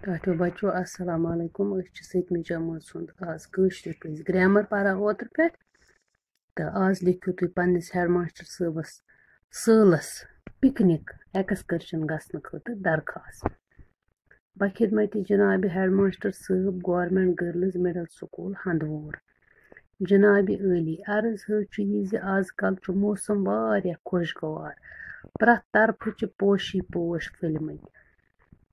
tattoo بچو السلام علیکم ستمہِ جمٲژ ہُنٛد آز کٲشرِ پٲٹھۍ گرٛیمر پران اوترٕ پٮ۪ٹھ تہٕ آز لیکھِو تُہۍ پنٛنِس ہٮ۪ڈ ماسٹر صٲبس سٲلس پِکنِک ایکسکرشن گژھنہٕ خٲطرٕ درخاست بخدمتی جناب ہٮ۪ڈ ماسٹر صٲب گورمنٹ گٔرلٕز مِڈل سکوٗل ہندوور جناب عٲلی عرض حظ چھُ یہِ زِ آز کل چھُ موسم واریاہ خۄشگوار پرٛٮ۪تھ طرفہٕ چھِ پوشی پوش پھٔلۍمٕتۍ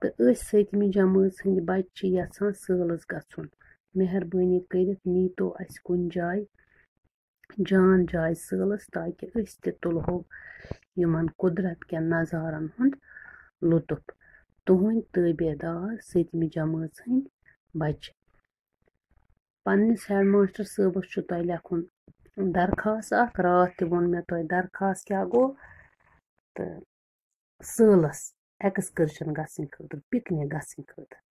تہٕ أسۍ ستمہِ جمٲژ ہٕنٛدۍ بچہِ چھِ یژھان سٲلس گژھُن مہربٲنی کٔرِتھ نیٖتو اَسہِ کُنہِ جایہِ جان جاے سٲلس تاکہِ أسۍ تہِ تُلہو یِمن قُدرت کٮ۪ن نظارن ہُنٛد لُطف تُہنٛدۍ تٲبیدار ستمہِ جمٲژ ہٕنٛدۍ بچہِ پننِس ہٮ۪ڈ ماسٹر صٲبس چھُ تۄہہِ لیکھُن درخاست اکھ راتھ تہِ ووٚن مےٚ تۄہہِ درخاست کیٛاہ گوٚو تہٕ سٲلس ایکسکرشن گژھنہٕ خٲطرٕ پِکنِک گژھنہٕ خٲطرٕ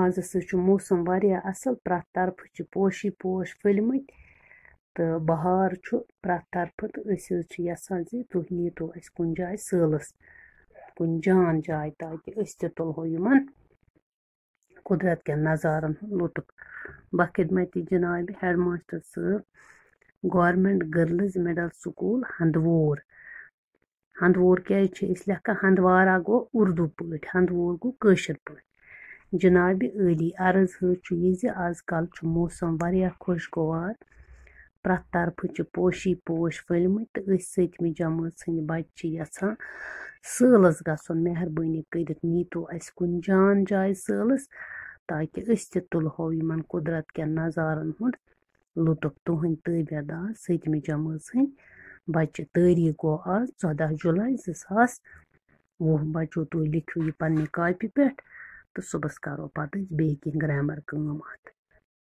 آز ہسا چھُ موسم واریاہ اصل پرٛٮ۪تھ طرفہٕ چھِ پوشی پوش پھٔلۍمٕتۍ تہٕ بہار چھُ پرٛٮ۪تھ طرفہٕ تہٕ أسۍ حظ چھِ یژھان زِ تُہۍ نیٖتو اَسہِ کُنہِ جایہِ سٲلس کُنہِ جان جاے تاکہِ أسۍ تہِ تُلہو یِمن قُدرت کٮ۪ن نظارن ہُنٛد لُطف بخدمتی جناب ہٮ۪ڈ ماسٹر صٲب گورمنٹ گٔرلٕز مِڈل سکوٗل ہندوور ہندوور کیٛازِ چھِ أسۍ لیکھان ہندوارا گوٚو اُردو پٲٹھۍ ہندوور گوٚو کٲشِر پٲٹھۍ جنابِ عٲلی عرض حظ چھُ یہِ زِ آز کل چھُ موسم واریاہ خۄشگوار پرٛٮ۪تھ طرفہٕ چھِ پوشی پوش پھٔلۍمٕتۍ تہٕ أسۍ ستمہِ جمٲژ ہٕنٛدۍ بچہِ چھِ یژھان سٲلس گژھُن مہربٲنی کٔرِتھ نیٖتو اَسہِ کُنہِ جان جاے سٲلس تاکہِ أسۍ تہِ تُلہو یِمن قُدرت کٮ۪ن نظارن ہُنٛد لُطف تُہنٛدۍ تٲبیدار ستمہِ جمٲژ ہٕنٛدۍ بچہِ تٲریٖخ گوٚو آز 14 جُلاے 2020 بچو تُہۍ لیکھِو یہِ پننہِ کاپی پٮ۪ٹھ تہٕ صُبحس کرو پتہٕ أسۍ بیٚیہِ کینٛہہ گرٛیمر کٲم اتھ